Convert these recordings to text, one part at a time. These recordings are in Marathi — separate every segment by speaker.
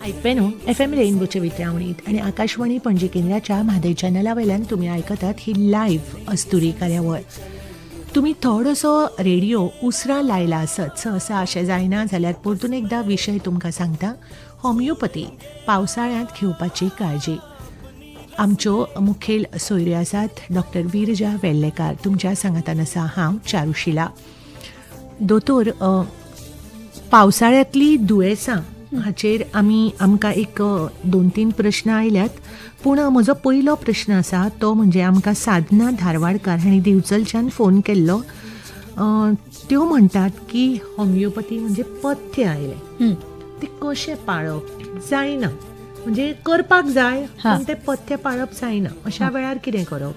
Speaker 1: आयपेनो FM रेनबोचे वितरावणीत आणि आकाशवाणी पणजी केंद्राच्या म्हादय चॅनला वयल्यान तुम्ही आयकतात ही लायव्ह अस्तुरी कार्यावळ. तुम्ही थोडोसो रेडिओ उसरा लायला आसत सहसा अशें जायना जाल्यार परतून एकदा विशय तुमकां सांगता. होमिओपॅथी पावसाळ्यांत घेवपाची काळजी. आमच्यो मुखेल सोयऱ्यो आसात डॉक्टर विरजा वेर्लेकार. तुमच्या सांगातान आसा हांव चारुशिला. दोतोर, पावसाळ्यांतली दुयेंसां हाचेर आमकां एक 2-3 प्रश्न आयल्यात. पूण म्हजो पयलो प्रश्न आसा तो म्हणजे आमकां साधना धारवाडकार हांणी दिवचलच्यान फोन केल्लो. त्यो म्हणटात की होमिओपॅथी म्हणजे पथ्य आयले, ते कशें पाळप जायना, म्हणजे करपाक जाय पूण ते पथ्य पाळप जायना, अशा वेळार कितें करप?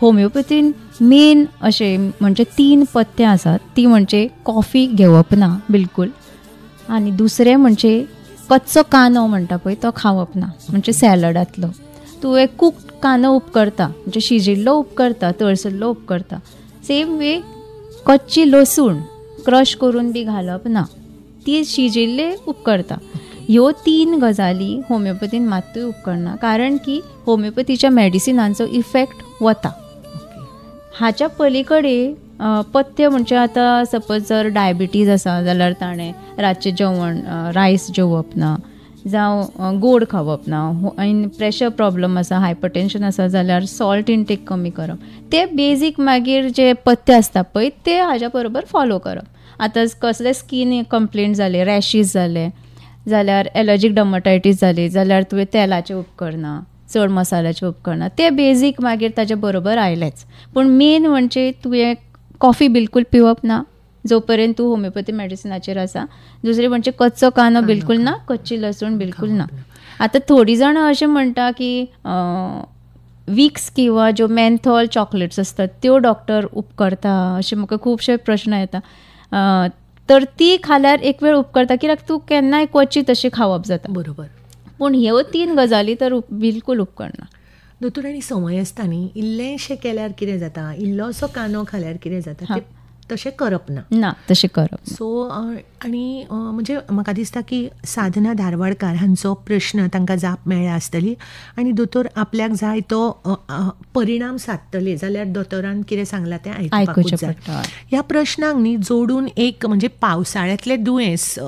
Speaker 2: होमिओपॅथीन मेन अशे म्हणजे 3 पथ्य आसात. ती म्हणजे कॉफी घेवप ना बिलकूल, आनी दुसरें म्हणजे कच्चो कांदो म्हणटा पळय तो खावप ना, म्हणजे सॅलडांतलो. तूं एक कुक्ड कांदो उपकरता म्हणजे शिजिल्लो उपकरता, तळसल्लो उपकरता. सेम वे कच्ची लसूण क्रश करून बी घालप ना, ती शिजिल्ले उपकरता. ह्यो 3 गजाली होमिओपॅथीन मात्तूय उपकरना, कारण की होमिओपॅथीच्या मेडिसिनांचो इफेक्ट वता. हाच्या पलीकडे पथ्य म्हणजे आतां सपोज जर डायबिटीज आसा जाल्यार ताणें रातचें जेवण रायस जेवप ना, जावं गोड खावप ना. आनी प्रेशर प्रॉब्लम आसा, हायपरटेन्शन आसा जाल्यार सॉल्ट इनटेक कमी करप. ते बेजीक मागीर जे पथ्य आसता पळय ते हाज्या बरोबर फॉलो करप. आतां कसले स्कीन कंप्लेंट जाले, रॅशीज जाले जाल्यार एलर्जीक डर्मेटायटीस जाली जाल्यार तुवें तेलाचें उपकरना, चड मसाल्याचें उपकरना, ते बेजीक मागीर ताजे बरोबर आयलेच. पूण मेन म्हणजे तुवें कॉफी बिलकूल पिवप ना जो पर्यंत तूं होमिओपॅथी मेडिसिनाचेर आसा. दुसरें म्हणजे कच्चो कांदो बिलकूल ना, कच्ची लसूण बिलकूल ना. आतां थोडीं जाणां अशें म्हणटा की विक्स किंवा ज्यो मेंथॉल चॉकलेट्स आसतात त्यो डॉक्टर उपकरता, अशे म्हाका खुबशे प्रश्न येता. तर ती खाल्यार एक वेळ उपकरता, कित्याक तूं केन्नाय क्वचित अशें खावप जाता.
Speaker 1: बरोबर.
Speaker 2: पूण ह्यो 3 गजाली तर बिलकूल उपकरना.
Speaker 1: दोतोर, आनी संवय आसता न्ही, इल्लेंशें केल्यार कितें जाता, इल्लोसो कांदो खाल्यार कितें जाता, ते तशें करप ना.
Speaker 2: तशें करप.
Speaker 1: सो आनी म्हणजे म्हाका दिसता की साधना धारवाडकार हांचो प्रश्न तांकां जाप मेळ्ळ्या आसतली. आनी दोतोर आपल्याक जाय तो परिणाम सादतले जाल्यार दोतोरान कितें सांगलां तें आयकुपाकूच जाय. ह्या प्रश्नाक न्ही जोडून एक म्हणजे पावसाळ्यांतलें दुयेंस,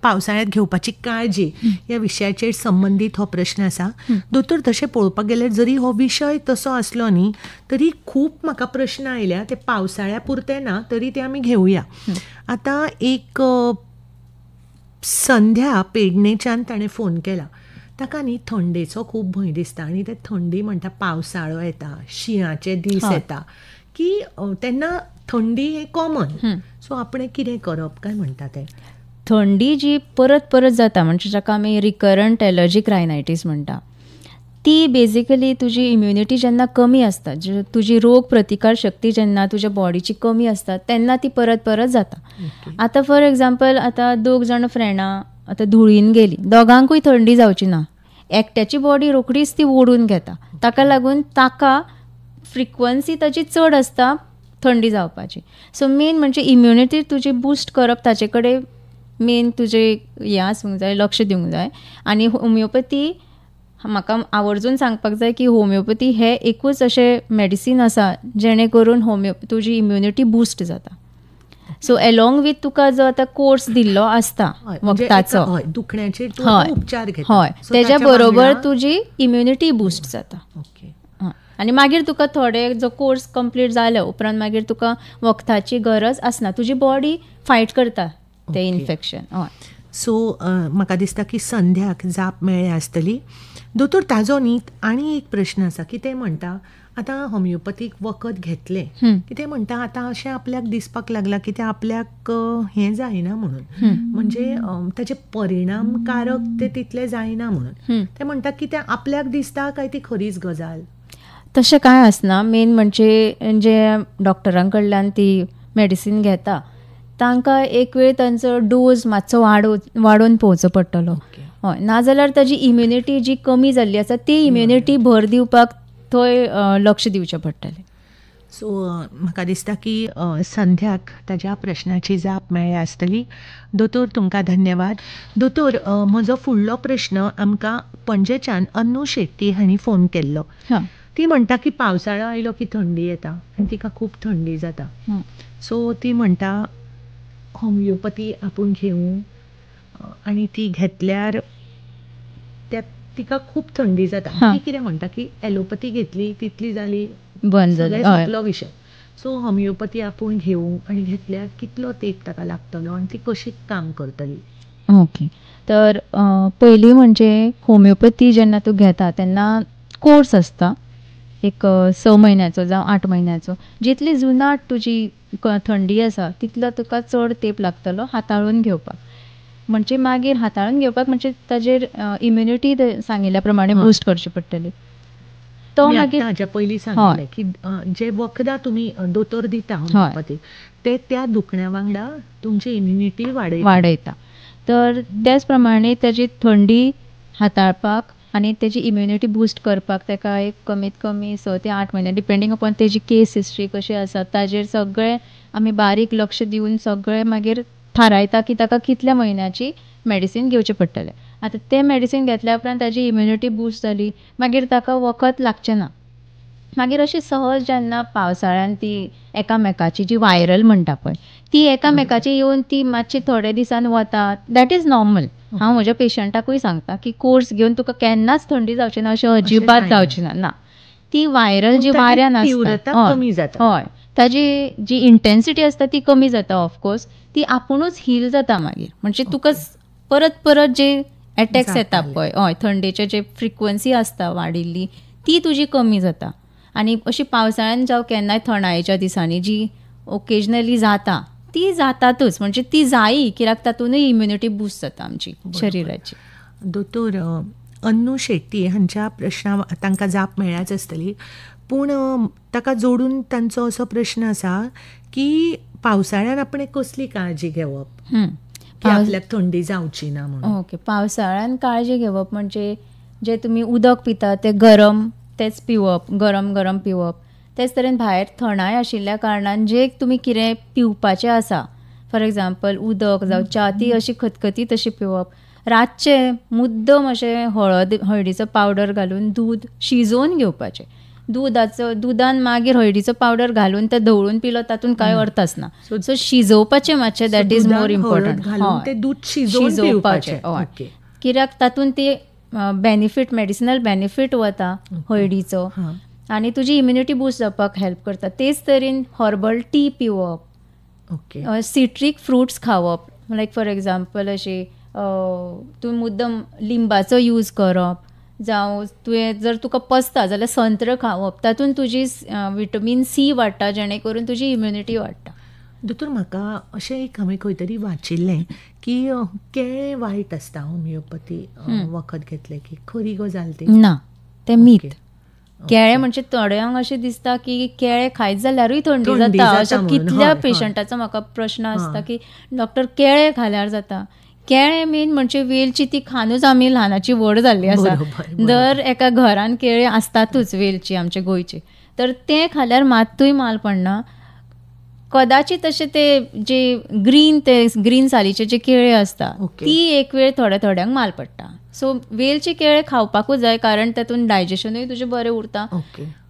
Speaker 1: पावसाळ्यांत घेवपाची काळजी ह्या विशयाचेर संबंदीत हो प्रश्न आसा. दोतोर, तशें पळोवपाक गेल्यार जरी हो विशय तसो आसलो न्ही तरी खूब म्हाका प्रश्न आयल्या. ते पावसाळ्या पुरते ना तरी ते आमी घेवया. आतां एक संध्या पेडणेच्यान ताणें फोन केला. ताका न्ही थंडेचो खूब भंय दिसता आनी ते थंडी म्हणटा पावसाळो येता, शिंयाचे दीस येता की तेन्ना थंडी हें कॉमन. सो आपणें कितें करप काय म्हणटा तें?
Speaker 2: थंडी जी परत परत जाता म्हणजे जाका आमी रिकरंट एलर्जीक रायनायटीस म्हणटा, ती बेजिकली तुजी इम्युनिटी जेन्ना कमी आसता, तुजी रोग प्रतिकार शक्ती जेन्ना तुज्या बॉडीची कमी आसता तेन्ना ती परत परत जाता. आतां फॉर एग्जाम्पल आतां 2 जाण फ्रेंडां आतां धुळीन गेली, दोगांकूय थंडी जावची ना, एकट्याची बॉडी रोखडीच ती ओडून घेता. ताका लागून ताका फ्रिक्वन्सी ताची चड आसता थंडी जावपाची. सो मेन म्हणजे इम्युनिटी तुजी बूस्ट करप, ताचे कडेन मेन तुजे हें आसूंक जाय, लक्ष दिवंक जाय. आनी होमिओपॅथी म्हाका आवर्जून सांगपाक जाय की होमिओपॅथी हे एकूच अशें मेडिसीन आसा जेणे करून तुजी इम्युनिटी बूस्ट जाता. सो एलोंग वीथ तुका जो आतां कोर्स दिल्लो आसता वखदाचो,
Speaker 1: दुखण्याचेर उपचार घेता,
Speaker 2: हय, तेज्या बरोबर तुजी इम्युनिटी बूस्ट जाता. आनी मागीर तुका थोडे जो कोर्स कंप्लीट जाले उपरांत मागीर तुका वखदाची गरज आसना, तुजी बॉडी फायट करता ते इन्फेक्शन.
Speaker 1: सो म्हाका दिसता की संध्याक जाप मेळ्ळी आसतली. दोतोर, ताजो न्ही आनी एक प्रश्न आसा की ते म्हणटा आतां होमिओपॅथीक वखद घेतलें की ते म्हणटा आतां अशें आपल्याक दिसपाक लागलां की तें आपल्याक हें जायना म्हणून, म्हणजे ताचे परिणामकारक ते तितले जायना म्हणून. ते म्हणटा की तें आपल्याक दिसता काय ती खरीच गजाल?
Speaker 2: तशें कांय आसना. मेन म्हणजे जे डॉक्टरां कडल्यान ती मेडिसीन घेता तांकां एक वेळ तांचो डोज मातसो वाडोवन पळोवचो पडटलो. हय, नाजाल्यार ताजी इम्युनिटी जी कमी जाल्ली आसा ती इम्युनिटी भर दिवपाक थंय लक्ष दिवचें पडटलें.
Speaker 1: सो म्हाका दिसता की संध्याक ताज्या प्रश्नाची जाप मेळ्ळी आसतली. दोतोर तुमकां धन्यवाद. दोतोर, म्हजो फुडलो प्रश्न आमकां पणजेच्यान अन्नू शेट्टी हांणी फोन केल्लो. ती म्हणटा की पावसाळो आयलो की थंडी येता आनी तिका खूब थंडी जाता. सो ती म्हणटा होमिओपॅथी आपूण घेवूं आनी ती घेतल्यार तिका खूब थंडी जाता. ती कितें म्हणटा की एलोपॅथी घेतली तितली जाली
Speaker 2: बंद जाली,
Speaker 1: सोंपलो विशय. सो होमिओपॅथी आपूण घेवूं आनी घेतल्यार कितलो तेंप ताका लागतलो आनी ती कशी काम करतली?
Speaker 2: ओके. तर पयलीं म्हणजे होमिओपॅथी जेन्ना तूं घेता तेन्ना कोर्स आसता एक 6 म्हयन्याचो जावं 8 म्हयन्याचो. जितली जुनाट तुजी थंडी आसा तितलो तुका चड तेंप लागतलो हाताळून घेवपाक. म्हणजे मागीर हाताळून घेवपाक म्हणजे ताजेर इम्युनिटी सांगिल्ल्या प्रमाणे बूस्ट करची पडटली. तो मागीर
Speaker 1: हाच्या पयलीं सांगिल्लें की जे वखदां तुमी दोतोर दिता होमिओपॅथीक ते त्या दुखण्या वांगडा तुमची इम्युनिटी
Speaker 2: वाडयता. तर त्याच प्रमाणे ताजी थंडी हाताळपाक आनी तेजी इम्युनिटी बूस्ट करपाक ताका एक कमीत कमी 6 ते 8 म्हयने डिपेंडींग अपॉन तेजी केस हिस्ट्री कशी आसा ताजेर सगळें आमी बारीक लक्ष दिवन सगळें मागीर थारायता की ताका कितल्या म्हयन्याची मेडिसीन घेवचें पडटलें. आतां तें मेडिसीन घेतल्या उपरांत ताजी इम्युनिटी बूस्ट जाली मागीर ताका वखद लागचें ना. मागीर अशी सहज जेन्ना पावसाळ्यान ती एकामेकाची जी वायरल म्हणटा पळय ती एकामेकाची येवन ती मातशी थोडे दिसान वता. That is normal. हांव म्हज्या पेशंटाकूय सांगता की कोर्स घेवन तुका केन्नाच थंडी जावची ना अशें अजिबात जावची ना. ती वायरल जी वाऱ्यान आसता हय ताजी जी इंटेन्सिटी आसता ती कमी जाता. ऑफकोर्स ती आपुणूच हील जाता मागीर. म्हणजे तुका परत परत जे एटॅक्स येता पळय हय थंडेचे जे फ्रिक्वन्सी आसता वाडिल्ली ती तुजी कमी जाता. आनी अशी पावसाळ्यान जावं केन्नाय थंडायेच्या दिसांनी जी ओकेजनली जाता ती जातातूच. म्हणजे ती जायी कित्याक तातूंतय इम्युनिटी बूस्ट जाता आमची शरिराची.
Speaker 1: दोतोर, अन्नू शेट्टी हांच्या प्रश्ना तांकां जाप मेळ्ळ्याच आसतली. पूण ताका जोडून तांचो असो प्रश्न आसा की पावसाळ्यान आपण कसली काळजी घेवप की आपल्याक थंडी जावची ना म्हणून?
Speaker 2: ओके. पावसाळ्यान काळजी घेवप म्हणजे जे तुमी उदक पिता ते गरम तेच पिवप, गरम गरम पिवप. तेच तरेन भायर थंडाय आशिल्ल्या कारणान जे तुमी कितें पिवपाचें आसा फॉर एग्जाम्पल उदक जावं च्या ती अशी खतखतीत अशी पिवप. रातचे मुद्दम अशें हळदीचो पावडर घालून दूद शिजोवन घेवपाचें. दुदान मागीर हळदीचो पावडर घालून ते धवळून पिलो तातूंत कांय अर्थ आसना. सो शिजोवपाचें मातशें दॅट इज मोर इम्पॉर्टंट. शिजोवपाचें हय कित्याक तातूंत ती बेनिफीट मेडिसिनल बेनिफीट वता हळदीचो आनी तुजी इम्युनिटी बूस्ट जावपाक हेल्प करता. तेच तरेन हर्बल टी पिवप, सिट्रीक फ्रुट्स खावप. लायक फॉर एग्जाम्पल अशे तुवें मुद्दम लिंबाचो यूज करप जावं तुवें जर तुका पसता जाल्यार संत्र खावप. तातूंत तुजी विटमीन सी वाडटा जेणे करून तुजी इम्युनिटी वाडटा.
Speaker 1: दोतोर, म्हाका अशें एक हांवें खंय तरी वाचिल्लें की केळें वायट आसता होमिओपॅथी वखद घेतलें की. खरी गजाल ती?
Speaker 2: ना, तें मीथ. केळें म्हणजे थोड्यांक अशें दिसता की केळें खायत जाल्यारूय थंडी जाता. अशें कितल्या पेशंटाचो म्हाका प्रश्न आसता की डॉक्टर केळें खाल्यार जाता. केळें मेन म्हणजे वेलची ती खानूच आमी ल्हानाची व्हड जाल्ली आसा. दर एका घरान केळीं आसतातूच वेलची आमचे गोंयची. तर तें खाल्यार मात्तूय माल पडना. कदाचित अशें ते जे ग्रीन सालीचे जे केळे आसता ती एक वेळ थोड्यांक माल पडटा. सो वेलची केळे खावपाकूच जाय कारण तातूंत डायजेशनूय तुजें बरें उरता.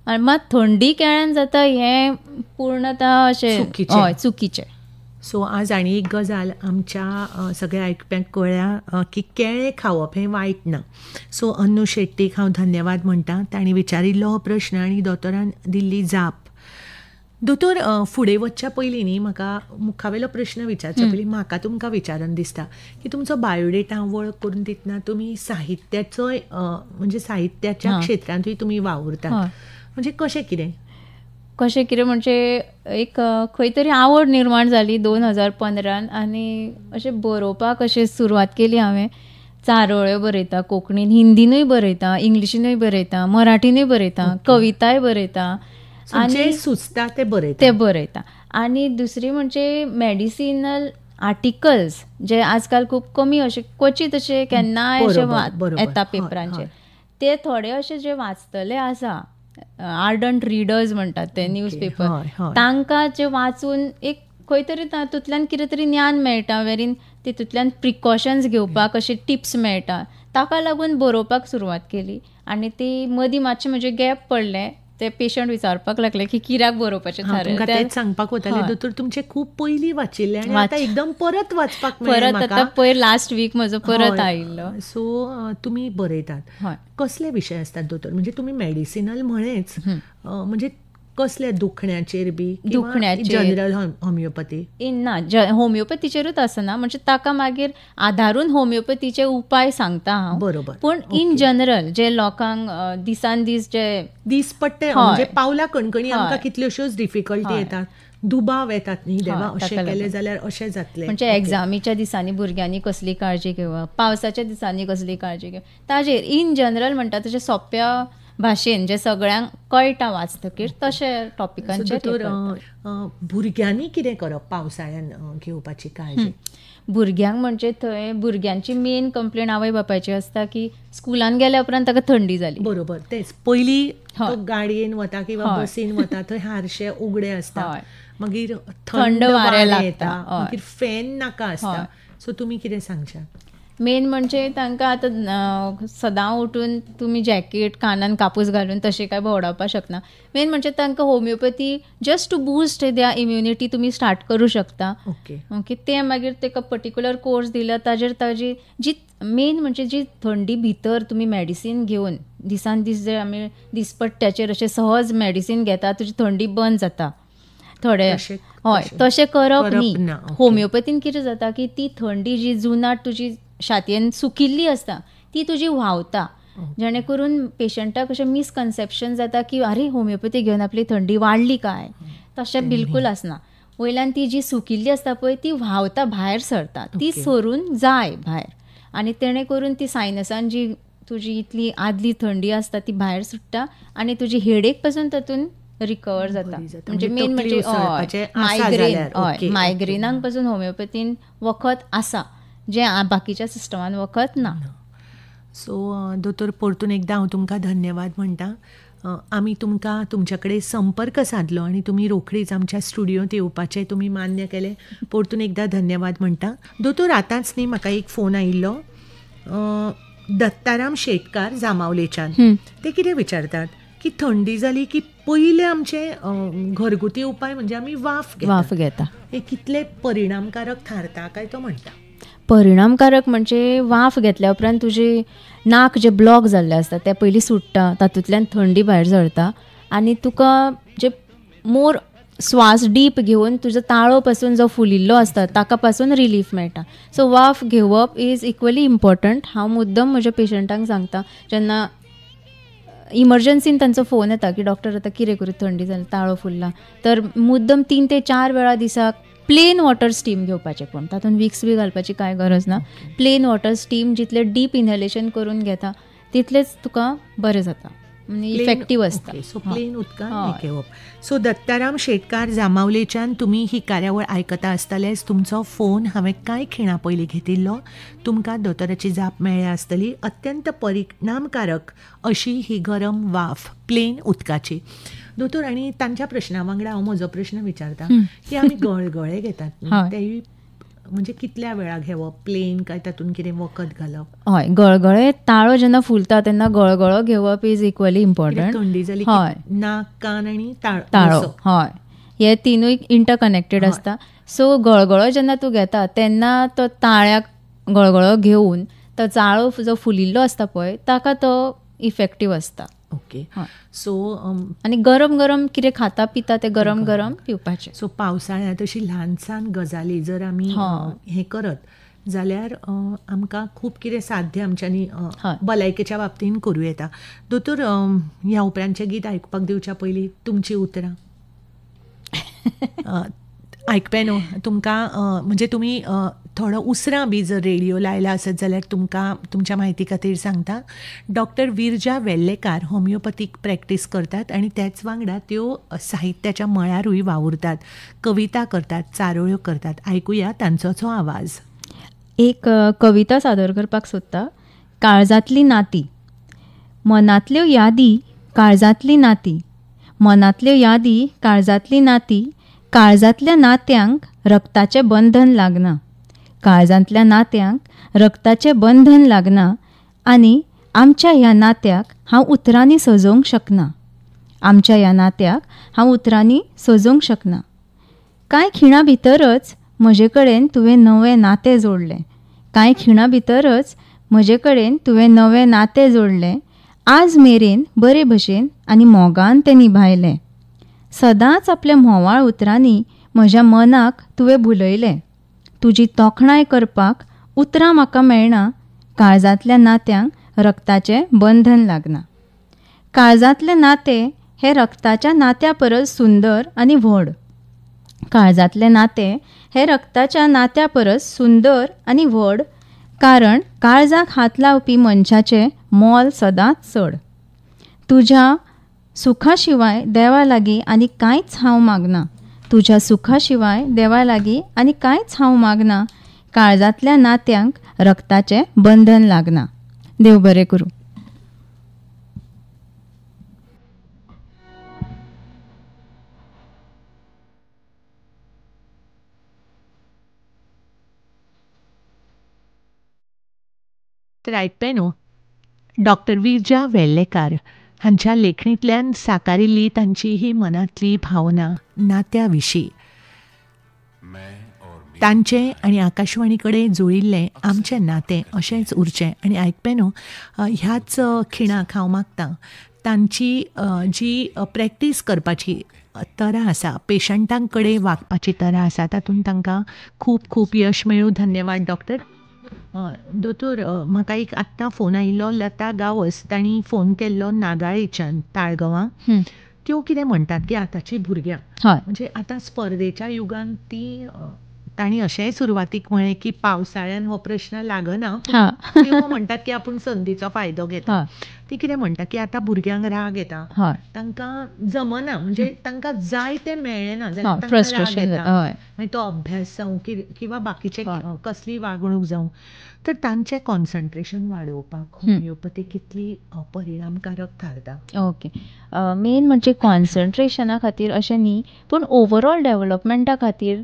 Speaker 2: आनी मात थंडी केळ्यान जाता हें पूर्णता अशें चुकीचें.
Speaker 1: सो आज आनी एक गजाल आमच्या सगळ्या आयकप्यांक कळ्ळ्या की केळें खावप हें वायट ना. सो अन्नू शेट्टीक हांव धन्यवाद म्हणटा. तांणी विचारिल्लो हो प्रश्न आनी दोतोरान दिल्ली जाप. दोतोर, फुडें वचच्या पयलीं न्ही म्हाका मुखावेलो प्रश्न विचारच्या पयलीं म्हाका तुमकां विचारन दिसता की तुमचो बायोडेटा वळख करून दितना तुमी साहित्याचोय म्हणजे साहित्याच्या क्षेत्रांतूय तुमी वावुरतात. म्हणजे कशें कितें
Speaker 2: म्हणजे एक खंय तरी आवड निर्माण जाली 2015 आनी अशें बरोवपाक अशें सुरवात केली हांवें. चारोळ्यो बरयता कोंकणीन, हिंदीनूय बरयता, इंग्लिशीनूय बरयता, मराठीनूय बरयता, कविताय बरयता
Speaker 1: आनी सुचता ते
Speaker 2: बरयता. आनी दुसरी म्हणजे मेडिसिनल आर्टिकल्स जे आजकाल खूब कमी अशे क्वचित अशे केन्नाय अशे येता पेपरांचेर ते थोडे अशे जे वाचतले आसा आर्डंट रिडर्स म्हणटात ते न्यूजपेपर, तांकां जे वाचून एक खंय तरी तातूंतल्यान कितें तरी ज्ञान मेळटा, वेरीन तितूंतल्यान प्रिकॉशन्स घेवपाक अशे टिप्स मेळटा. ताका लागून बरोवपाक सुरवात केली. आनी ती मदीं मातशें म्हणजे गॅप पडलें. ते पेशंट विचारपाक लागले की कित्याक बरोवपाचें थारायलें.
Speaker 1: तेच सांगपाक वताले दोतोर तुमचे खूब पयलीं वाचिल्ले आनी आतां एकदम परत वाचपाक
Speaker 2: परत आतां पयर लास्ट वीक म्हजो परत आयिल्लो.
Speaker 1: सो तुमी बरयतात. कसले विशय आसतात दोतोर? म्हणजे तुमी मेडिसिनल म्हणेच, म्हणजे कसले दुखण्याचेर बी, जनरल होमिओपॅथी
Speaker 2: ना, होमिओपॅथीचेरूच आसना, म्हणजे ताका मागीर आधारून होमिओपॅथीचे उपाय सांगता हांव.
Speaker 1: बरोबर.
Speaker 2: पूण इन जनरल जे लोकांक दिसान दीस जे
Speaker 1: दिसपट्टे म्हणजे पावला कणकणी आमकां कितल्योश्योच डिफिकल्टी येतात, दुबाव येतात न्ही, देवा अशें केलें जाल्यार अशें जातलें.
Speaker 2: म्हणजे एग्जामीच्या दिसांनी भुरग्यांनी कसली काळजी घेवप, पावसाच्या दिसांनी कसली काळजी घेवप, ताजेर इन जनरल म्हणटा तशें सोंप्या भाशेन जे सगळ्यांक कळटा वाचतकीर तशे टॉपिकांचेर.
Speaker 1: भुरग्यांनी कितें करप पावसाळ्यान घेवपाची काळजी?
Speaker 2: भुरग्यांक म्हणजे थंय भुरग्यांची मेन कंप्लेन आवय बापायची आसता की स्कुलान गेल्या उपरांत ताका थंडी जाली.
Speaker 1: बरोबर. तेच पयलीं गाडयेन वता किंवा बसीन वता, थंय हारशे उगडे आसता, मागीर थंड वारें लागता, मागीर फॅन नाका आसता. सो तुमी कितें सांगशात?
Speaker 2: मेन म्हणजे तांकां आतां सदां उठून तुमी जॅकेट कानान कापूस घालून तशें काय भोंवडावपाक शकना. मेन म्हणजे तांकां होमिओपॅथी जस्ट टू बूस्ट द्या इम्युनिटी तुमी स्टार्ट करूं शकता. ओके. ते मागीर ताका पर्टिक्युलर कोर्स दिला, ताजेर ताजी जी मेन म्हणजे जी थंडी भितर तुमी मेडिसीन घेवन दिसान दीस जे आमी दिसपट्ट्याचेर अशें सहज मेडिसीन घेता, तुजी थंडी बंद जाता थोडे. तशें करप न्ही. होमिओपॅथीन कितें जाता की ती थंडी जी जुनाट तुजी छातयेन सुकिल्ली आसता ती तुजी व्हांवता, जेणे करून पेशंटाक अशें मिसकन्सेप्शन जाता की अरे होमिओपॅथी घेवन आपली थंडी वाडली काय. तशें बिलकूल आसना. वयल्यान ती जी सुकिल्ली आसता पळय ती व्हांवता, भायर सरता, ती सरून जाय भायर, आनी तेणे करून ती सायनसान जी तुजी इतली आदली थंडी आसता ती भायर सुट्टा आनी तुजी हेडेक पासून तातून रिकवर जाता. म्हणजे मेन म्हणजे मायग्रेनाक पासून होमिओपॅथीन वखद आसा, जे बाकीच्या सिस्टमान वखद ना.
Speaker 1: सो दोतोर परतून एकदां हांव तुमकां धन्यवाद म्हणटा. आमी तुमकां तुमचे कडेन संपर्क साधलो आनी तुमी रोखडीच आमच्या स्टुडियोंत येवपाचें तुमी मान्य केलें. परतून एकदां धन्यवाद म्हणटा. दोतोर आतांच न्ही म्हाका एक फोन आयिल्लो दत्ताराम शेटकार जामावलेच्यान. ते कितें विचारतात की थंडी जाली की पयले आमचे घरगुती उपाय म्हणजे आमी वाफ घेता, हे कितले परिणामकारक थारता काय तो म्हणटा?
Speaker 2: परिणामकारक म्हणजे वाफ घेतल्या उपरांत तुजे नाक जे ब्लॉक जाल्ले आसता ते पयलीं सुट्टा, तातूंतल्यान थंडी भायर सरता आनी तुका जे मोर स्वास डीप घेवन तुजो ताळो पासून जो फुलिल्लो आसता ताका पासून रिलीफ मेळटा. सो वाफ घेवप इज इक्वली इम्पॉर्टंट. हांव मुद्दम म्हज्या पेशंटांक सांगता जेन्ना इमर्जन्सीन तांचो फोन येता की डॉक्टर आतां कितें करूं, थंडी जाली, ताळो फुल्ला, तर मुद्दम 3 ते 4 वेळा दिसाक प्लेन वॉटर स्टीम घेवपाचें. पूण तातूंत विक्स बी घालपाची कांय गरज ना. प्लेन वॉटर स्टीम जितले डीप इनहेलेशन करून घेता तितलेच तुका बरें जाता, इफेक्टीव आसता.
Speaker 1: सो प्लेन उदकान घेवप. सो दत्ताराम शेटकार जामावलेच्यान तुमी ही कार्यावळ आयकता आसतलेच. तुमचो फोन हांवें कांय खिणा पयलीं घेतिल्लो. तुमकां दोतोराची जाप मेळ्ळ्या आसतली. अत्यंत परिणामकारक अशी ही गरम वाफ प्लेन उदकाची. दोतोर आनी तांच्या प्रश्ना वांगडा हांव म्हजो प्रश्न विचारता की आमी गळगळे घेतात तेय म्हणजे कितल्या वेळा घेवप, प्लेन काय तातूंत कितें वखद घालप?
Speaker 2: हय, गळगळे ताळो जेन्ना फुलता तेन्ना गळगळो घेवप इज इक्वली इम्पॉर्टंट.
Speaker 1: थंडी जाली नाक, कान आनी
Speaker 2: ताळो, हय, हे तिनूय इंटरकनेक्टेड आसता. सो गळगळो जेन्ना तूं घेता तेन्ना तो ताळ्याक गळगळो घेवन तो ताळो जो फुलिल्लो आसता पळय ताका तो इफेक्टीव आसता.
Speaker 1: ओके. सो
Speaker 2: आनी गरम गरम कितें खाता पिता ते गरम गरम पिवपाचें.
Speaker 1: सो पावसाळ्यांत अशी ल्हानसान गजाली जर आमी हें करत जाल्यार आमकां खूब कितें साध्य आमच्यांनी भलायकेच्या बाबतीन करूं येता. दोतोर ह्या उपरांतचें गीत आयकुपाक दिवच्या पयलीं तुमची उतरां आयकपे न्हू तुमकां, म्हणजे तुमी थोडो उसरां बी जर रेडिओ लायला आसत जाल्यार तुमकां तुमच्या म्हायती खातीर सांगता. Doctor Viraja Vellekar homeopathic practice करतात आनी त्याच वांगडा त्यो साहित्याच्या मळारूय वावुरतात, कविता करतात, चारोळ्यो करतात. आयकुया तांचोच हो आवाज.
Speaker 2: एक कविता सादर करपाक सोदता. काळजांतली नाती. मनांतल्यो यादी काळजातली नाती, मनातल्यो यादी काळजातली नाती, काळजातल्या नात्यांक रक्ताचे बंधन लागना, काळजांतल्या नात्यांक रक्ताचे बंधन लागना, आनी आमच्या ह्या नात्याक हांव उतरांनी सजोवंक शकना, आमच्या ह्या नात्याक हांव उतरांनी सजोवंक शकना. कांय खिणा भितरच म्हजे कडेन तुवें नवें नातें जोडलें, कांय खिणा भितरच म्हजे कडेन तुवें नवें नातें जोडलें, आज मेरेन बरे भशेन आनी मोगान तें निभायलें. सदांच आपल्या म्होवाळ उतरांनी म्हज्या मनाक तुवें भुलयलें. तुजी तोखणाय करपाक उतरां म्हाका मेळना, काळजांतल्या नात्यांक रक्ताचें बंधन लागना. काळजांतलें नातें हें रक्ताच्या नात्या परस सुंदर आनी व्हड. काळजांतलें नातें हें रक्ताच्या नात्या परस सुंदर आनी व्हड, कारण काळजाक हात लावपी मनशाचें मोल सदांच चड. तुज्या सुखा शिवाय देवा लागीं आनी कांयच हांव मागना, तुज्या सुखा शिवाय देवा लागीं आनी कांयच हांव मागना, काळजांतल्या नात्यांक रक्ताचें बंधन लागना. देव बरें करूं.
Speaker 1: तर आयकपे न्हू, डॉक्टर विरजा वेर्लेकार हांच्या लेखणींतल्यान साकारिल्ली तांची ही मनांतली भावना नात्या विशीं. तांचें आनी आकाशवाणी कडेन जुळिल्लें आमचें नातें अशेंच उरचें. आनी आयकपे न्हू, ह्याच खिणाक हांव मागतां तांची जी प्रॅक्टीस करपाची तरा आसा, पेशंटां कडेन वागपाची तरा आसा, तातूंत तांकां खूब खूब यश मेळूं. धन्यवाद डॉक्टर. दोतोर, म्हाका एक आत्तां फोन आयिल्लो लता गांवस, तांणी फोन केल्लो नागाळेच्यान ताळगांवां. त्यो कितें म्हणटात की आतांची भुरग्यां म्हणजे आतां स्पर्धेच्या युगान ती, तांणी अशेंय सुरवातीक म्हळें की पावसाळ्यान हो प्रश्न लागना, त्यो म्हणटात की आपूण संदीचो फायदो घेता. ती कितें म्हणटा की आतां भुरग्यांक राग येता, तांकां जमना, म्हणजे तांकां जाय तें मेळ्ळें ना जाल्यार तांकां राग येता, मागीर तो अभ्यास जावं किंवा बाकीचे कसली वागणूक जावं. तर तांचें कॉन्सन्ट्रेशन वाडोवपाक होमिओपॅथी कितली परिणामकारक थारता?
Speaker 2: ओके, मेन म्हणजे कॉन्सन्ट्रेशना खातीर अशें न्ही, पूण ओवरऑल डेवलपमेंटा खातीर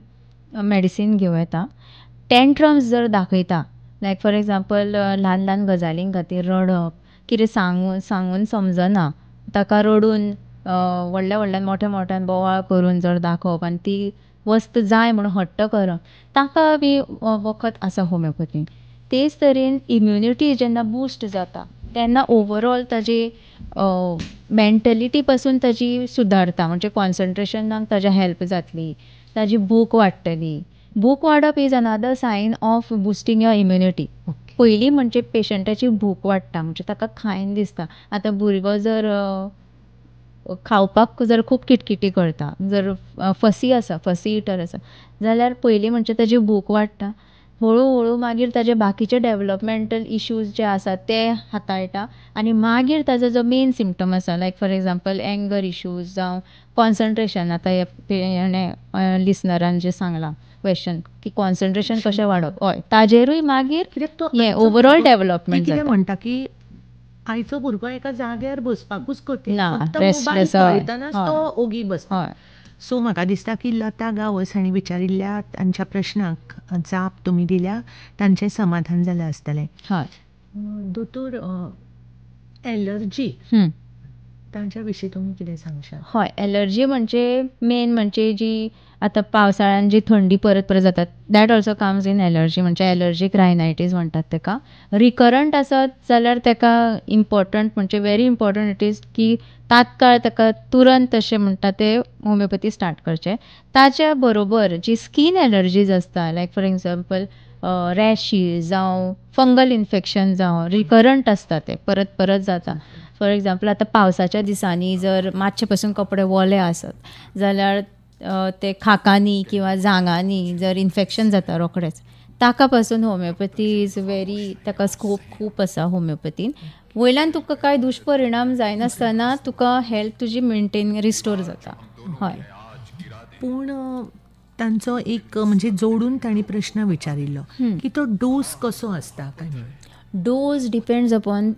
Speaker 2: मेडिसीन घेवं येता. टेंट्रम्स जर दाखयता, लायक फॉर एग्जाम्पल ल्हान ल्हान गजालीं खातीर रडप, कितें सांगून समजना, ताका रडून व्हडल्यान मोठ्यान बोवाळ करून जर दाखोवप आनी ती वस्त जाय म्हणून हट्ट करप, ताका बी वखद आसा होमिओपॅथीन. तेच तरेन इम्युनिटी जेन्ना बूस्ट जाता तेन्ना ओवरऑल ताजी मेंटलिटी पासून ताजी सुदारता, म्हणजे कॉन्सन्ट्रेशनाक ताज्या हेल्प जातली, ताजी भूक वाडटली. भूक वाडप is another sign of boosting your immunity. पयलीं म्हणजे पेशंटाची भूक वाडटा, म्हणजे ताका खायन दिसता. आतां भुरगो जर खावपाक जर खूब किटकिटी करता, जर फसी इटर आसा, जाल्यार पयलीं म्हणजे ताजी भूक वाडटा. हळू मागीर ताजे बाकीचे डेवलपमेंटल इश्यूज जे आसात ते हाताळटा, आनी मागीर ताजो जो मेन सिम्पटम आसा, लायक फॉर एग्जाम्पल एंगर इश्यूज जावं कॉन्सन्ट्रेशन. आतां लिसनरान जे सांगलां क्वेश्चन की कॉन्सन्ट्रेशन कशें वाडप, हय, ताजेरूय मागीर हें ओवरऑल डेवलपमेंट जाता.
Speaker 1: म्हणटा की आयचो भुरगो एका जाग्यार बसपाकूच
Speaker 2: ना,
Speaker 1: रेस्टलेस तो ओगी बसता. सो म्हाका दिसता की लता गांवस हांणी विचारिल्ल्या तांच्या प्रश्नाक जाप तुमी दिल्या, तांचें समाधान जालें आसतलें. दोतोर, एलर्जी तांच्या विशीं तुमी कितें सांगशात?
Speaker 2: हय, एलर्जी म्हणजे मेन म्हणजे जी आतां पावसाळ्यान जी थंडी परत जातात, that also comes in allergy, म्हणजे एलर्जीक रायनायटीस म्हणटात ताका. रिकरंट आसत जाल्यार ताका इम्पॉर्टंट, म्हणजे व्हेरी इम्पॉर्टंट इट इज की तात्काळ ताका तुरंत अशें म्हणटा ते होमिओपॅथी स्टार्ट करचें. ताच्या बरोबर जी स्कीन एलर्जीज आसता, लायक फॉर एग्जाम्पल रॅशीज जावं फंगल इन्फेक्शन जावं, रिकरंट आसता, ते परत जाता. फॉर एग्जाम्पल आतां पावसाच्या दिसांनी जर मातशे पासून कपडे वले आसत जाल्यार ते खाकांनी किंवा जांगांनी जर इन्फेक्शन जाता रोखडेंच, ताका पासून होमिओपॅथी इज व्हेरी, ताका स्कोप खूब आसा होमिओपॅथीन. वयल्यान तुका कांय दुश्परिणाम जायनासतना तुका हेल्थ तुजी मेंटेन रिस्टोर जाता. हय,
Speaker 1: पूण तांचो एक म्हणजे जोडून तांणी प्रश्न विचारिल्लो की तो डोस कसो आसता काय म्हणून.
Speaker 2: डोस डिपेंड्स अपॉन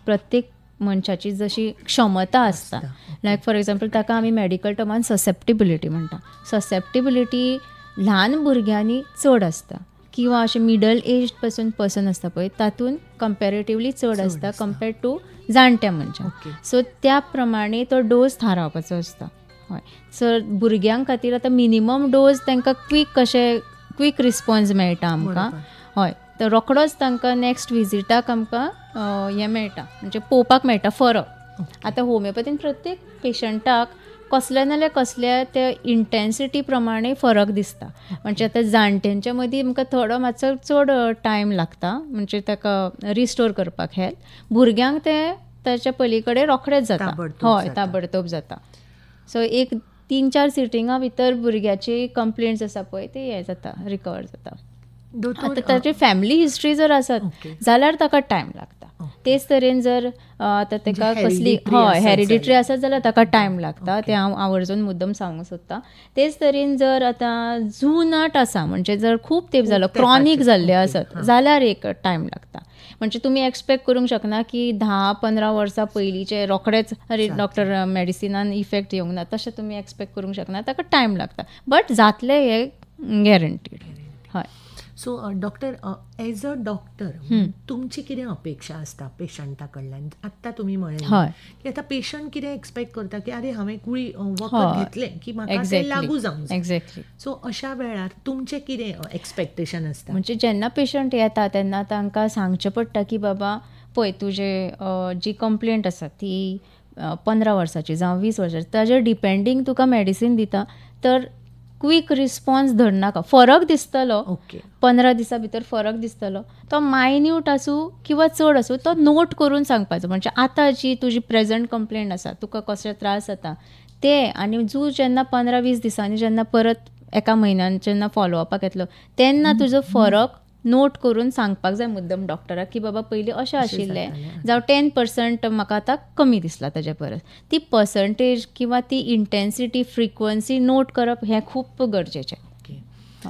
Speaker 2: प्रत्येक मनशाची जशी क्षमता आसता, लायक फॉर एग्जाम्पल ताका आमी मेडिकल टर्मान ससेप्टिबिलिटी म्हणटा. ससेप्टिबिलिटी ल्हान भुरग्यांनी चड आसता किंवा अशें मिडल एज पासून पर्सन आसता पळय तातूंत कंपेरेटिवली चड आसता कंपेर्ड टू जाणट्या मनशांक. सो त्या प्रमाणे तो डोस थारावपाचो आसता. हय, सो भुरग्यां खातीर आतां मिनिमम डोस तांकां क्वीक रिस्पॉन्स मेळटा आमकां. हय, तर रोखडोच तांकां नेक्स्ट विजिटाक आमकां हें मेळटा, म्हणजे पळोवपाक मेळटा फरक. आतां होमिओपॅथीन प्रत्येक पेशंटाक कसले नाल्यार कसल्या त्या इंटेन्सिटी प्रमाणे फरक दिसता. म्हणजे आतां जाणट्यांच्या मदीं आमकां थोडो मातसो चड टायम लागता म्हणजे ताका रिस्टोर करपाक हेल्थ. भुरग्यांक ते ताच्या पलीकडे रोखडेच जाता. हय, ताबडतोब जाता. सो एक 3-4 सिटिंगा भितर भुरग्याची कंप्लेंट्स आसा पळय ते हें जाता, रिकवर जाता. आतां ताची फॅमिली हिस्ट्री जर आसत जाल्यार ताका टायम लागता. तेच तरेन जर आतां ताका कसली हेरिडिटरी आसत जाल्यार ताका टायम लागता. ते हांव आवर्जून मुद्दम सांगूंक सोदतां. तेच तरेन जर आतां जुनाट आसा म्हणजे जर खूब तेंप जालो क्रॉनीक जाल्ले आसत जाल्यार एक टायम लागता. म्हणजे तुमी एक्सपेक्ट करूंक शकना की 10-15 वर्सां पयलींचे रोखडेच डॉक्टर मेडिसिनान इफेक्ट येवंक ना, तशें तुमी एक्सपेक्ट करूंक शकना. ताका टायम लागता बट जातले हे गॅरंटीड. हय.
Speaker 1: So doctor, as a doctor तुमची कितें अपेक्षा आसता पेशंटा कडल्यान? आत्तां तुमी म्हळें की आतां पेशंट कितें एक्सपेक्ट करता की अरे हांवें गुळी वखद घेतलें की म्हाका तें लागू जावंक.
Speaker 2: एक्झॅक्टली.
Speaker 1: सो अशा वेळार तुमचें कितें एक्सपेक्टेशन आसता?
Speaker 2: म्हणजे जेन्ना पेशंट येता तेन्ना तांकां सांगचें पडटा की बाबा पळय तुजे जी कंप्लेंट आसा ती 15 वर्साची जावं 20 वर्साची, ताजेर डिपेंडींग तुका मेडिसीन दिता. तर क्वीक रिस्पॉन्स धरनाका. फरक दिसतलो, 15 दिसां भितर फरक दिसतलो. तो मायन्यूट आसूं किंवा चड आसूं तो नोट करून सांगपाचो. म्हणजे आतां जी तुजी प्रेझंट कंप्लेंट आसा तुका कसले त्रास जाता ते, आनी तूं जेन्ना 15-20 दिसांनी जेन्ना परत एका म्हयन्यान जेन्ना फॉलोअपाक येतलो तेन्ना तुजो फरक नोट करून सांगपाक जाय मुद्दम डॉक्टराक की बाबा पयलीं अशें आशिल्लें, जावं 10% म्हाका आतां कमी दिसला ताचे परस. ती पर्संटेज किंवा ती इंटेन्सिटी फ्रिक्वन्सी नोट करप हें खूब गरजेचें.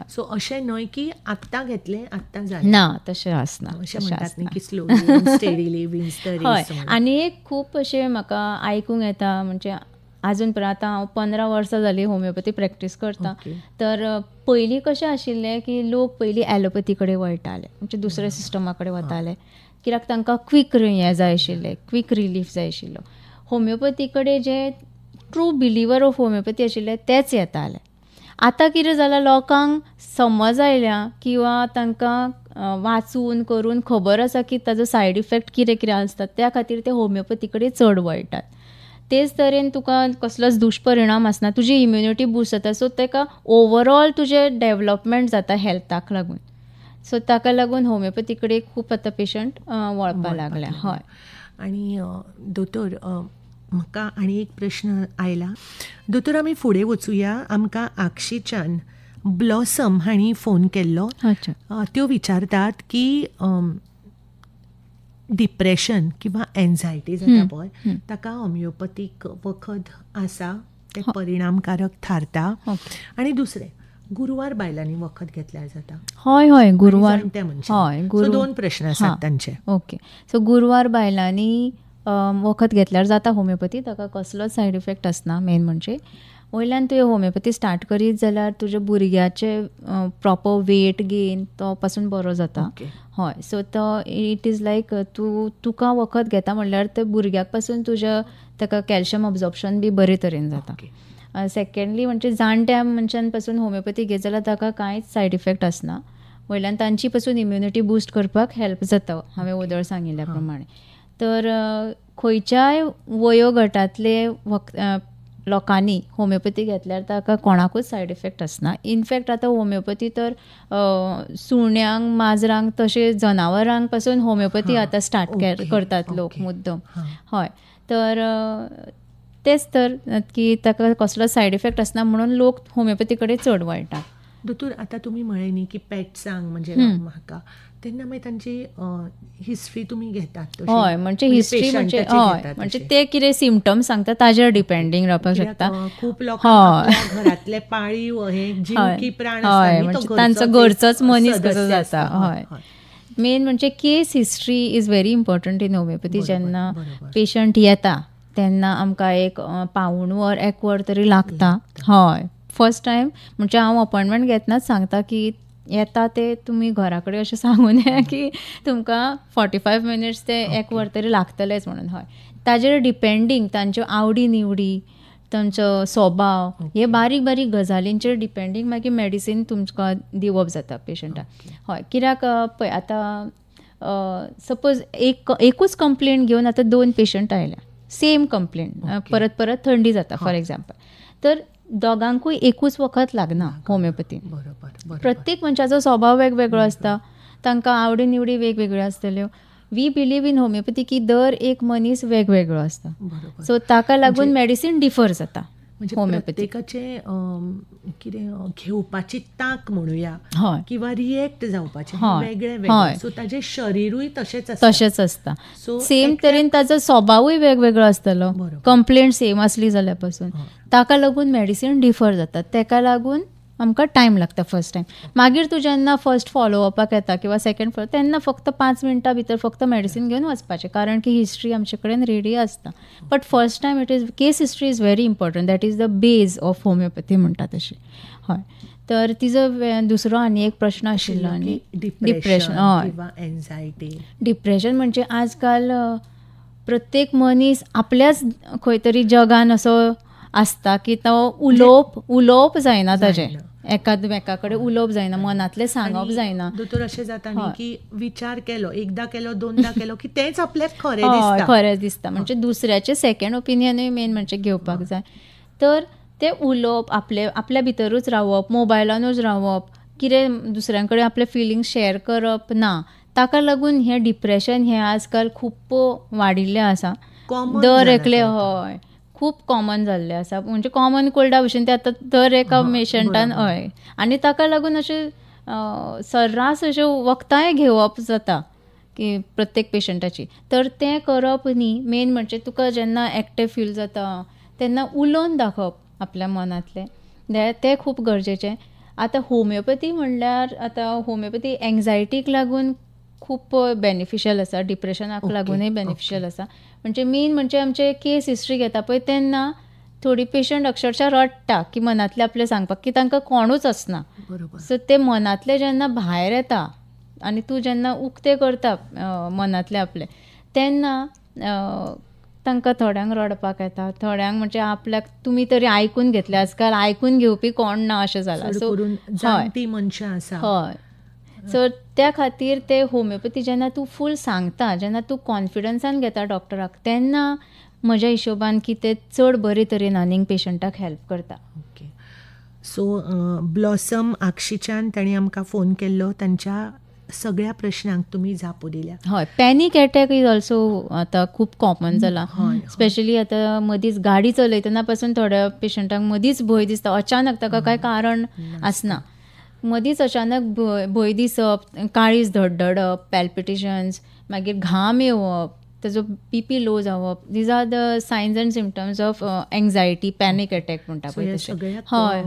Speaker 1: सो अशें न्हय की आत्तां घेतलें आत्तां जालें ना,
Speaker 2: तशें आसना.
Speaker 1: अशें म्हणटात न्ही की slowly steadily wins the race.
Speaker 2: हय, आनी एक खूब अशें म्हाका आयकूंक येता म्हणजे आजून पर्यंत आतां हांव 15 वर्सां जालीं होमिओपॅथी प्रॅक्टीस करतां. तर पयलीं कशें आशिल्लें की लोक पयलीं ॲलोपॅथी कडेन वळटाले, म्हणजे दुसऱ्या सिस्टमा कडेन वताले कित्याक तांकां क्वीक हें जाय आशिल्लें, क्वीक रिलीफ जाय आशिल्लो. होमिओपॅथी कडेन जे ट्रू बिलिवर ऑफ होमिओपॅथी आशिल्ले तेच येताले. आतां कितें जालां, लोकांक समज आयल्या किंवा तांकां वाचून करून खबर आसा की ताजो सायड इफेक्ट कितें कितें आसता, त्या खातीर ते होमिओपॅथी कडेन चड वळटात. तेच तरेन तुका कसलोच दुश्परिणाम आसना, तुजी इम्युनिटी बूस्ट जाता. सो ताका ओवरऑल तुजें डेवलपमेंट जाता हेल्थाक लागून. सो ताका लागून होमिओपॅथी कडेन खूब आतां पेशंट वळपाक लागल्या. हय.
Speaker 1: आनी दोतोर, म्हाका आनी एक प्रश्न आयला. दोतोर, आमी फुडें वचुया. आमकां आक्षीच्यान ब्लॉसम हांणी फोन केल्लो. त्यो विचारतात की डिप्रेशन किंवा एन्झायटी जाता पळय ताका होमिओपॅथीक वखद आसा ते परिणामकारक थारता. आनी दुसरें, गुरुवार बायलांनी वखद घेतल्यार जाता?
Speaker 2: हय, गुरुवार.
Speaker 1: हय, 2 प्रश्न आसात तांचे.
Speaker 2: ओके. सो गुरुवार बायलांनी वखद घेतल्यार जाता होमिओपॅथी. ताका कसलोच सायड इफेक्ट आसना. मेन म्हणजे वयल्यान तुवें होमिओपॅथी स्टार्ट करीत जाल्यार तुज्या भुरग्याचे प्रॉपर वेट गेन तो पासून बरो जाता. हय. सो तो इट इज लायक तुका वखद घेता म्हणल्यार ते भुरग्याक पासून तुज्या ताका कॅल्शियम अब्जॉर्प्शन बी बरे तरेन जाता. सेकंडली म्हणजे जाणट्या मनशां पासून होमिओपॅथी घेत जाल्यार ताका कांयच सायड इफेक्ट आसना. वयल्यान तांची पासून इम्युनिटी बूस्ट करपाक हेल्प जाता, हांवें वदळ सांगिल्ल्या प्रमाणे. तर खंयच्याय वयोगटांतले लोकांनी होमिओपॅथी घेतल्यार ताका कोणाकूच सायड इफेक्ट आसना. इनफॅक्ट आतां होमिओपॅथी तर सुण्यांक, माजरांक तशें जनावरांक पासून होमिओपॅथी आतां स्टार्ट करतात लोक मुद्दम. हय. तर तेच तर की ताका कसलो सायड इफेक्ट आसना म्हणून लोक होमिओपॅथी कडेन चड वळटात.
Speaker 1: दोतोर, आतां तुमी म्हळें न्ही की पेट्सांक म्हणजे म्हाका तेन्ना मागीर तांची हिस्ट्री तुमी घेतात?
Speaker 2: हय, म्हणजे हिस्ट्री म्हणजे हय म्हणजे ते कितें सिम्पटम्स सांगता ताजेर डिपेंडींग रावपाक शकता.
Speaker 1: खूब लोकांक घरांतले पाळीव हे जीव की प्राण आसता,
Speaker 2: तांचो घरचोच मनीस कसो जाता. हय. मेन म्हणजे case history is very important in homoeopathy. जेन्ना पेशंट येता तेन्ना आमकां एक पाऊण वर 1 वर तरी लागता. हय, फर्स्ट टायम म्हणजे हांव अपॉयंटमेंट घेतनाच सांगता की येता ते तुमी घरा कडेन अशें सांगून येया की तुमकां 45 मिनिट्स ते 1 वर तरी लागतलेच म्हणून. हय, ताजेर डिपेंडींग तांच्यो आवडी निवडी, तांचो स्वभाव, हे बारीक बारीक गजालींचेर डिपेंडींग मागीर मेडिसीन तुमकां दिवप जाता पेशंटाक. हय, कित्याक पळय आतां सपोज एकूच कंप्लेंट घेवन आतां 2 पेशंट आयल्या, सेम कंप्लेंट, परत परत थंडी जाता फॉर एग्जाम्पल, तर दोगांकूय एकूच वखत लागना होमिओपॅथीन. प्रत्येक मनशाचो स्वभाव वेगवेगळो आसता, तांकां आवडी निवडी वेगवेगळ्यो आसतल्यो. वी बिलीव इन होमिओपॅथी की दर एक मनीस वेगवेगळो आसता, सो ताका लागून मेडिसीन डिफर जाता.
Speaker 1: प्रत्येकाचे कितें घेवपाची तांक म्हणुया किंवा रिएक्ट जावपाचे वेगळे वेगळे, सो ताजें शरीरूय तशेंच आसता.
Speaker 2: सेम तरेन ताचो स्वभावूय वेगवेगळो आसतलो, कंप्लेंट सेम आसली जाल्यार पासून ताका लागून मेडिसीन डिफर जाता. ताका लागून आमकां टायम लागता फर्स्ट टायम. मागीर तूं जेन्ना फर्स्ट फॉलोअपाक येता किंवा सेकंड फॉलो, तेन्ना फक्त 5 मिनटां भितर फक्त मेडिसीन घेवन वचपाचें, कारण की हिस्ट्री आमचे कडेन रेडी आसता. But first time it is case history is very important. That is the beige of homeopathy म्हणटा तशी. हय, तर तिजो दुसरो आनी एक प्रश्न आशिल्लो आनी डिप्रेशन. हय,
Speaker 1: एन्झायटी.
Speaker 2: डिप्रेशन म्हणजे आजकाल प्रत्येक मनीस आपल्याच खंय तरी जगान असो आसता की तो उलोवप जायना, ताजें एका कडेन उलोवप जायना, मनांतलें सांगप जायना.
Speaker 1: दोतोर अशें जाता न्ही की विचार केलो, एकदां केलो, दोनदां केलो की तेंच आपल्याक खरें
Speaker 2: दिसता. म्हणजे दुसऱ्याचें सेकंड ओपिनियनूय मेन म्हणजे घेवपाक जाय. तर तें उलोवप, आपल्या भितरूच रावप, मोबायलानूच रावप, कितें दुसऱ्यां कडेन आपले फिलिंग्स शेअर करप ना. ताका लागून हें डिप्रेशन हें आजकाल खूब वाडिल्लें आसा. दर एकले हय खूब कॉमन जाल्लें आसा, म्हणजे कॉमन कोल्डा भशेन ते आतां दर एका पेशंटान. हय, आनी ताका लागून अशें सर्रास अश्यो वखदांय घेवप जाता की प्रत्येक पेशंटाची. तर तें करप न्ही, मेन म्हणजे तुका जेन्ना एक्टिव फील जाता तेन्ना उलोवन दाखोवप आपल्या मनांतलें, तें खूब गरजेचें. आतां होमिओपॅथी म्हणल्यार आतां होमिओपॅथी एन्झायटीक लागून खूब बेनिफिशियल आसा, डिप्रेशनाक लागूनय बेनिफिशियल आसा. म्हणजे मेन म्हणजे आमचे केस हिस्ट्री घेता पळय तेन्ना थोडी पेशंट अक्षरशः रडटा की मनांतले आपले सांगपाक, की तांकां कोणूच आसना. सो ते मनांतले जेन्ना भायर येता आनी तूं जेन्ना उक्ते करता मनांतले आपले, तेन्ना तांकां थोड्यांक रडपाक येता, थोड्यांक म्हणजे आपल्याक तुमी तरी आयकून घेतले. आजकाल आयकून घेवपी कोण ना अशें जालां. सो
Speaker 1: जाणटी मनशां आसा.
Speaker 2: हय, सो त्या खातीर ते होमिओपॅथी जेन्ना तूं फूल सांगता, जेन्ना तूं कॉन्फिडन्सान घेता डॉक्टराक, तेन्ना म्हज्या हिशोबान की ते चड बरे तरेन आनीक पेशंटाक हेल्प करता.
Speaker 1: ओके, सो ब्लॉसम आक्षीच्यान तांणी आमकां फोन केल्लो, तांच्या सगळ्या प्रश्नांक तुमी जापो दिल्या.
Speaker 2: हय, पॅनीक एटॅक इज ऑल्सो आतां खूब कॉमन जाला. स्पेशली आतां मदींच गाडी चलयतना पासून थोड्या पेशंटांक मदींच भंय दिसता, अचानक ताका कांय कारण आसना, मदींच अचानक भंय दिसप, काळीज धडधडप, पॅल्पिटेशन्स, मागीर घाम येवप, ताजो BP लो जावप. These are the signs and symptoms of anxiety, panic attack म्हणटा पळय तशें. हय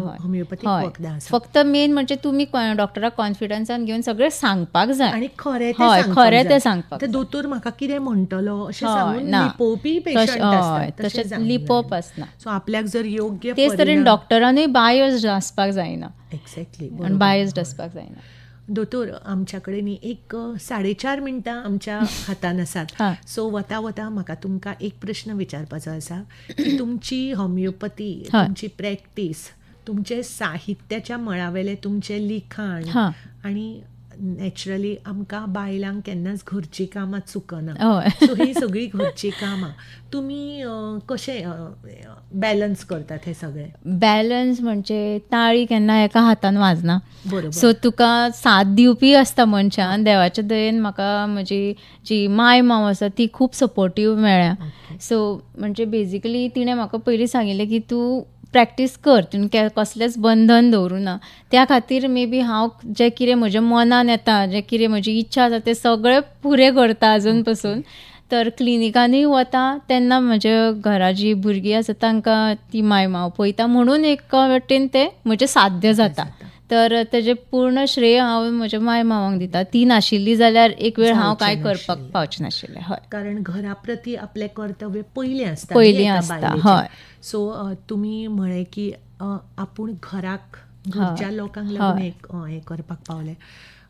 Speaker 2: हय, फक्त मेन म्हणजे तुमी डॉक्टराक कॉन्फिडन्सान घेवन सगळें सांगपाक जाय
Speaker 1: आनी
Speaker 2: खरें तें सांगपाक.
Speaker 1: दोतोर म्हाका कितें म्हणटलो अशें सांगून लिपोवपी पेशंट आसतात,
Speaker 2: तशें लिपोवप आसना.
Speaker 1: सो आपल्याक जर योग्य
Speaker 2: तेच तरेन डॉक्टरानूय बायस्ड आसपाक जायना.
Speaker 1: एक्झॅक्टली,
Speaker 2: आनी बायस्ड आसपाक जायना.
Speaker 1: दोतोर, आमच्या कडेन एक 4.5 मिनटां आमच्या हातान आसात. सो वता वता म्हाका तुमकां एक प्रश्न विचारपाचो आसा की तुमची होमिओपॅथी, तुमची प्रॅक्टीस, तुमचे साहित्याच्या मळावेले तुमचे लिखाण आनी नॅचरली आमकां बायलांक केन्नाच घरची कामां चुकना. सो ही सगळी घरची कामां तुमी कशें बॅलन्स करतात? हे सगळें
Speaker 2: बॅलन्स म्हणजे ताळी केन्ना एका हातान वाजना. सो तुका साथ दिवपी आसता मनशान. देवाच्या दयेन म्हाका म्हजी जी माय माव आसा ती खूब सपोर्टीव मेळ्ळ्या. सो म्हणजे बेजिकली तिणें म्हाका पयलीं सांगिल्लें की तूं प्रॅक्टीस कर, तुवें कसलेंच बंधन दवरूं ना. त्या खातीर मे बी हांव जें कितें म्हज्या मनान येता, जें कितें म्हजी इच्छा आसा तें सगळें पुरें करता अजून पासून. तर क्लिनिकांनी वता तेन्ना म्हज्या घरा जी भुरगीं आसा तांकां ती माय माव पळयता, म्हणून एक वाटेन तें म्हजें साध्य जाता. तर तेजें पूर्ण श्रेय हांव म्हज्या माय मावांक दिता. ती नाशिल्ली जाल्यार एक वेळ हांव कांय करपाक पावचें नाशिल्लें. हय,
Speaker 1: कारण घरा प्रती आपलें कर्तव्य पयलीं आसता.
Speaker 2: हय.
Speaker 1: सो तुमी म्हळें की आपूण घराक घरच्या लोकांक लागून हें करपाक पावलें.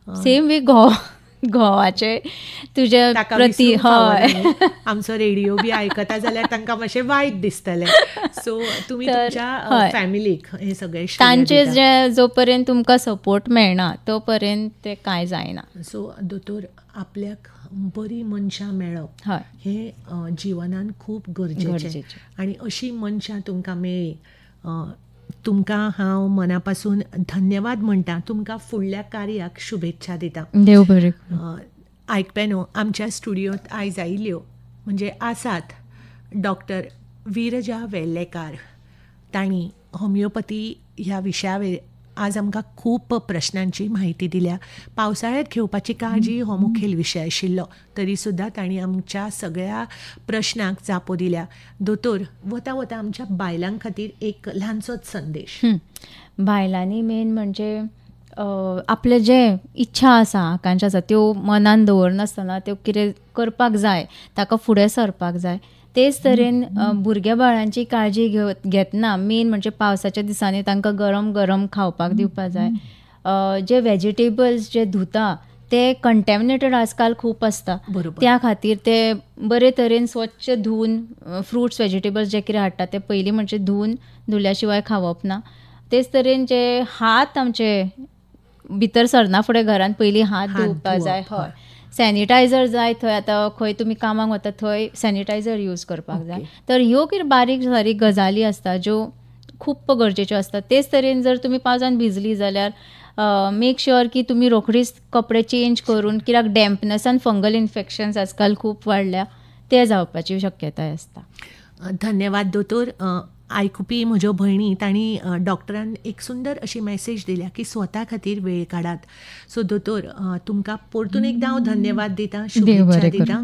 Speaker 2: सेम वे घोवाचे तुज्या प्रती. हय,
Speaker 1: आमचो रेडिओ बी आयकता जाल्यार तांकां मातशें वायट दिसतलें. सो तुमी तुमच्या फॅमिलीक हे सगळें
Speaker 2: तांचे जो पर्यंत तुमकां सपोर्ट मेळना तो पर्यंत ते कांय जायना.
Speaker 1: सो दोतोर, आपल्याक बरी मनशां मेळप हे जिवनान खूब गरजेचें आनी अशीं मनशां तुमकां मेळ्ळी. तुमकां हांव मना पासून धन्यवाद म्हणटा. तुमकां फुडल्या कार्याक शुभेच्छा दिता.
Speaker 2: देव बरें करूं.
Speaker 1: आयकप्यानो, आमच्या स्टुडियोंत आयज आयिल्ल्यो म्हणजे आसात डॉक्टर विरजा वेर्लेकार. तांणी होमिओपॅथी ह्या विशया आज आमकां खूब प्रश्नांची म्हायती दिल्या. पावसाळ्यांत घेवपाची काळजी हो मुखेल विशय आशिल्लो, तरी सुद्दां तांणी आमच्या सगळ्या प्रश्नांक जापो दिल्या. दोतोर, वता वता आमच्या बायलां खातीर एक ल्हानसोच संदेश.
Speaker 2: बायलांनी मेन म्हणजे आपले जे इच्छा आसा, आकांक्षा आसा, त्यो मनान दवरनासतना त्यो कितें करपाक जाय, ताका फुडें सरपाक जाय. तेच तरेन भुरग्या बाळांची काळजी घेतना मेन म्हणजे पावसाच्या दिसांनी तांकां गरम गरम खावपाक दिवपाक जाय. जे व्हेजिटेबल्स जे धुता ते कंटॅमिनेटेड आजकाल खूब आसता. त्या खातीर ते बरे तरेन स्वच्छ धुवन फ्रुट्स व्हेजिटेबल्स जे कितें हाडटा ते पयलीं म्हणजे धुल्या शिवाय खावप ना. तेच तरेन जे हात आमचे भितर सरना फुडें घरान पयलीं हात धुवपाक जाय. हय, सॅनिटायझर जाय. थंय आतां खंय तुमी कामाक वता थंय सॅनिटायझर यूज करपाक जाय. तर ह्यो कितें बारीक सारीक गजाली आसता ज्यो खूब गरजेच्यो आसता. तेच तरेन जर तुमी पावसान भिजली जाल्यार मेक शुअर की तुमी रोखडीच कपडे चेंज करून, कित्याक डॅम्पनसान फंगल इन्फेक्शन्स आजकाल खूब वाडल्या, ते जावपाची शक्यताय आसता.
Speaker 1: धन्यवाद दोतोर. आयकुपी म्हज्यो भयणी, तांणी डॉक्टरान एक सुंदर अशी मॅसेज दिल्या की स्वता खातीर वेळ काडात. सो दोतोर, तुमकां परतून एकदां हांव धन्यवाद दिता, शुभेच्छा दिता.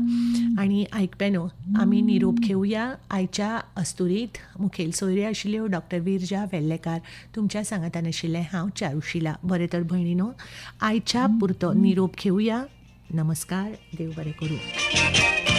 Speaker 1: आनी आयकप्यानो, आमी निरोप घेवया. आयच्या अस्तुरीत मुखेल सोयरे आशिल्ल्यो डॉक्टर विरजा वेर्लेकार. तुमच्या सांगातान आशिल्लें हांव चारुशिला. बरें तर भयणीनो, आयच्या पुरतो निरोप घेवया. नमस्कार, देव बरें करूं.